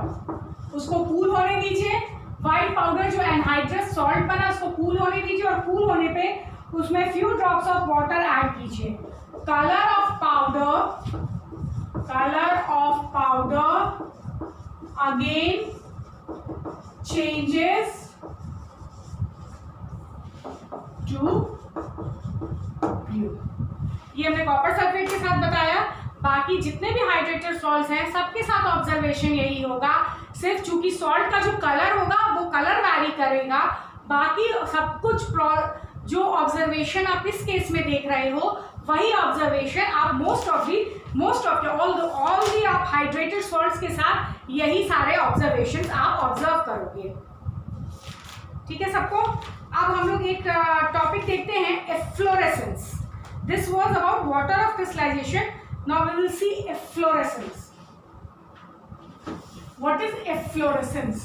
उसको cool होने दीजिए. White powder जो anhydrous salt बना उसको cool होने दीजिए और cool होने पे उसमें few drops of water add कीजिए. Colour of powder again changes to blue. ये हमने कॉपर सल्फेट के साथ बताया. बाकी जितने भी हाइड्रेटेड सॉल्ट्स हैं सबके साथ ऑब्जर्वेशन यही होगा. सिर्फ चूंकि सॉल्ट का जो कलर होगा वो कलर वैरी करेगा. बाकी सब कुछ जो ऑब्जर्वेशन आप इस केस में देख रहे हो वही ऑब्जर्वेशन आप मोस्ट ऑफ ऑल दी आप हाइड्रेटेड सॉल्ट्स के साथ यही सारे ऑब्जर्वेशंस आप ऑब्जर्व करोगे. ठीक है सबको. अब हम लोग एक टॉपिक देखते हैं, efflorescence. This was about water of crystallization. Now we will see efflorescence. What is efflorescence?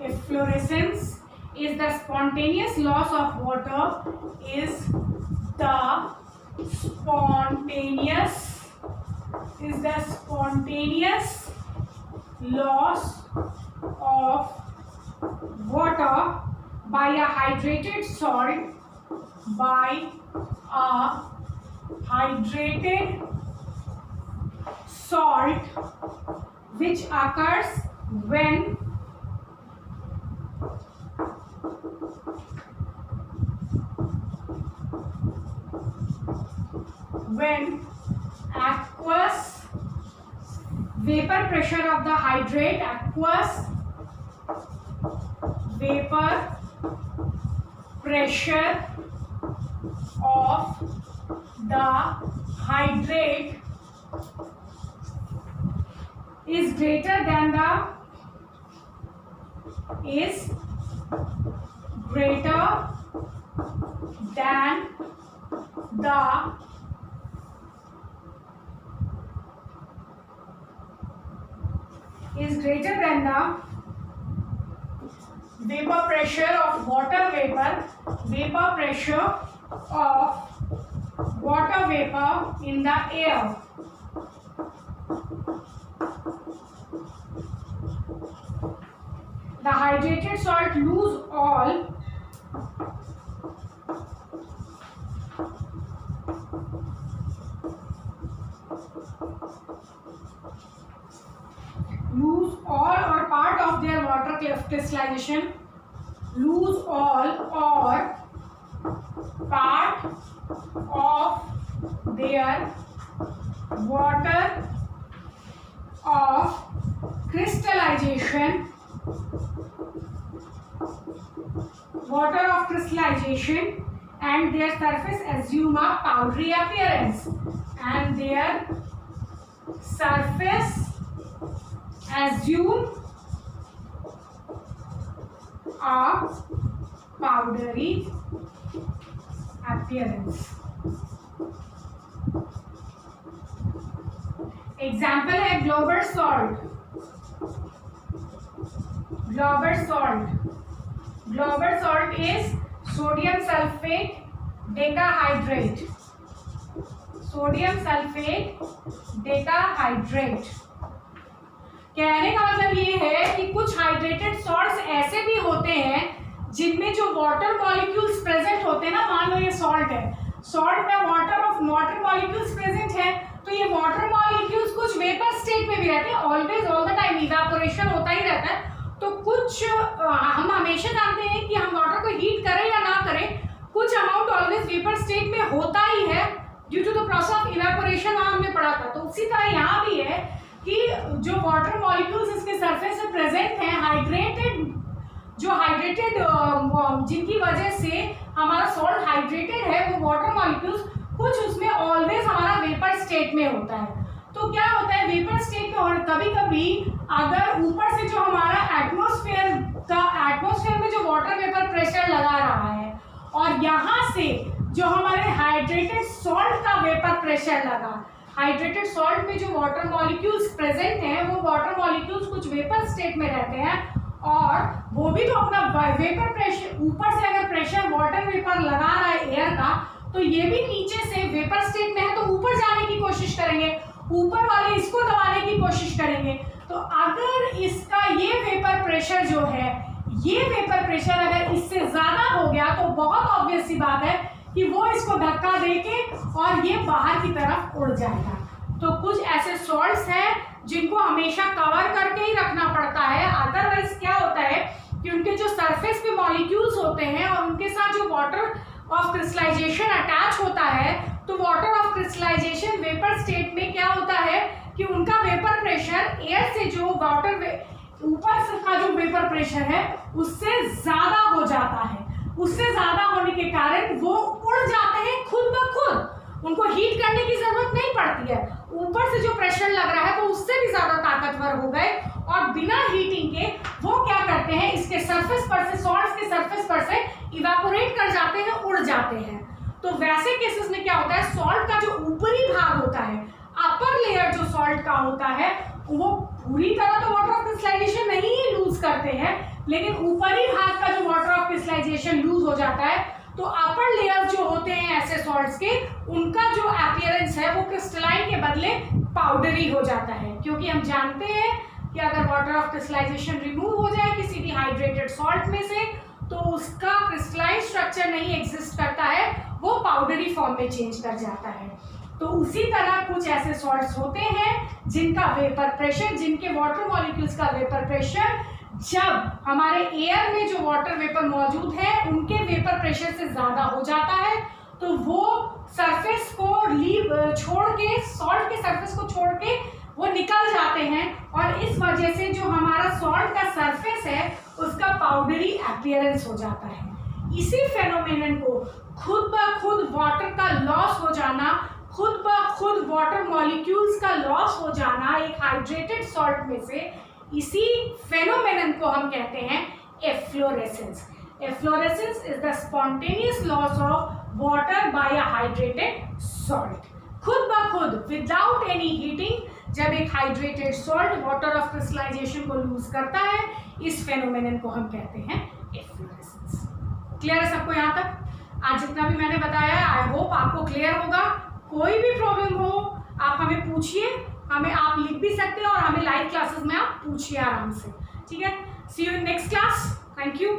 Efflorescence is the spontaneous loss of water. Spontaneous loss of water by a hydrated salt which occurs when aqueous vapor pressure of the hydrate, aqueous vapor pressure of the hydrate is greater than the vapor pressure of water vapor in the air. The hydrated salt lose all or part of their water crystallization, lose all or part of their water of crystallization and their surface assume a powdery appearance example है global salt is sodium sulphate decahydrate कहने का मतलब ये है कि कुछ hydrated salts ऐसे भी होते हैं जिनमें जो वाटर मॉलिक्यूल्स प्रेजेंट होते हैं ना, मान लो ये सॉल्ट है, सॉल्ट में वाटर मॉलिक्यूल्स प्रेजेंट है, तो ये वाटर मॉलिक्यूल्स कुछ वेपर स्टेट में भी रहते हैं, always all the time evaporation होता ही रहता है। तो कुछ हम हमेशा जानते हैं कि हम वाटर को हीट करें या ना करें, कुछ अमाउंट ऑलवेज वेपर स्टेट में होता ही है due to the process of evaporation, हमने पढ़ा था। तो उसी तरह यहाँ भी है कि जो वाटर मॉलिक्यूल्स इसके सरफेस पे प्रेजेंट हैं, हाइड्रेटेड जिनकी वजह से हमारा सॉल्ट हाइड्रेटेड है, वो वाटर मॉलिक्यूल्स कुछ उसमें ऑलवेज हमारा वेपर स्टेट में होता है। तो क्या होता है वेपर स्टेट में, और कभी कभी अगर ऊपर से जो हमारा एटमॉस्फेयर में जो वाटर वेपर प्रेशर लगा रहा है और यहाँ से जो हमारे हाइड्रेटेड सॉल्ट का वेपर प्रेशर लगा, हाइड्रेटेड सॉल्ट में जो वाटर मॉलिक्यूल्स प्रेजेंट हैं, वो वाटर मॉलिक्यूल्स कुछ वेपर स्टेट में रहते हैं और वो भी तो अपना वेपर प्रेशर, ऊपर से अगर प्रेशर वाटर वेपर लगा रहा है एयर का, तो ये भी नीचे से वेपर स्टेट में है तो ऊपर जाने की कोशिश करेंगे, ऊपर वाले इसको दबाने की कोशिश करेंगे। तो अगर इसका ये वेपर प्रेशर जो है, ये वेपर प्रेशर अगर इससे ज्यादा हो गया तो बहुत ऑब्वियस सी बात है कि वो इसको धक्का देके और ये बाहर की तरफ उड़ जाएगा। तो कुछ ऐसे सॉल्ट्स हैं जिनको हमेशा कवर करके ही रखना पड़ता है, अदरवाइज क्या होता है कि उनके जो सरफेस पे मॉलिक्यूल्स होते हैं और उनके साथ जो वाटर ऑफ क्रिस्टलाइजेशन अटैच होता है, तो water of crystallization vapour state में क्या होता है कि उनका वेपर प्रेशर एयर से जो वाटर ऊपर से का जो वेपर प्रेशर है उससे ज्यादा हो जाता है। उससे ज्यादा होने के कारण वो उड़ जाते हैं खुद ब खुद, उनको हीट करने की जरूरत नहीं पड़ती है। ऊपर से जो प्रेशर लग रहा है वो उससे भी ज्यादा ताकतवर हो गए और बिना हीटिंग के वो क्या करते हैं, इसके सरफेस पर से, सॉल्ट्स के सरफेस पर से इवेपोरेट कर जाते हैं, उड़ जाते हैं। तो वैसे केसेस में क्या होता है, सॉल्ट का जो ऊपरी भाग होता है, अपर लेयर जो सॉल्ट का होता है, वो पूरी तरह तो वाटर ऑफ क्रिस्टलाइजेशन नहीं लूज करते हैं, लेकिन ऊपरी भाग का जो वाटर ऑफ क्रिस्टलाइजेशन लूज हो जाता है, तो अपर लेयर जो होते हैं ऐसे सॉल्ट्स के, उनका जो अपीयरेंस है वो क्रिस्टलाइन के बदले पाउडरी हो जाता है। क्योंकि हम जानते हैं कि अगर वाटर ऑफ क्रिस्टलाइजेशन रिमूव हो जाए किसी भी हाइड्रेटेड सॉल्ट में से, तो उसका क्रिस्टलाइन स्ट्रक्चर नहीं एग्जिस्ट करता है, वो पाउडरी फॉर्म में चेंज कर जाता है। तो उसी तरह कुछ ऐसे सॉल्ट्स होते हैं जिनका वेपर प्रेशर, जिनके वाटर मॉलिक्यूल्स का वेपर प्रेशर जब हमारे एयर में जो वाटर वेपर मौजूद है उनके वेपर प्रेशर से ज्यादा हो जाता है, तो वो सरफेस को छोड़ के, सॉल्ट के सरफेस को छोड़ के वो निकल जाते हैं और इस वजह से जो हमारा सॉल्ट का सरफेस है उसका पाउडरी अपीयरेंस हो जाता है। इसी फेनोमेनन को खुद ब खुद वाटर का लॉस हो जाना, खुद ब खुद वाटर मॉलिक्यूल्स का लॉस हो जाना एक हाइड्रेटेड सॉल्ट में से, इसी फेनोमेनन को हम कहते हैं efflorescence. Efflorescence is the spontaneous loss of water by a hydrated salt. खुद ब खुद विदाउट एनी हीटिंग जब एक hydrated salt water of crystallisation को लूज करता है, इस फेनोमेनन को हम कहते हैं एफ्लोरेसेंस। क्लियर है सबको यहाँ तक? आज जितना भी मैंने बताया है आई होप आपको क्लियर होगा। कोई भी प्रॉब्लम हो आप हमें पूछिए, हमें आप लिख भी सकते हैं और हमें लाइव क्लासेस में आप पूछिए आराम से। ठीक है, see you in next class. Thank you.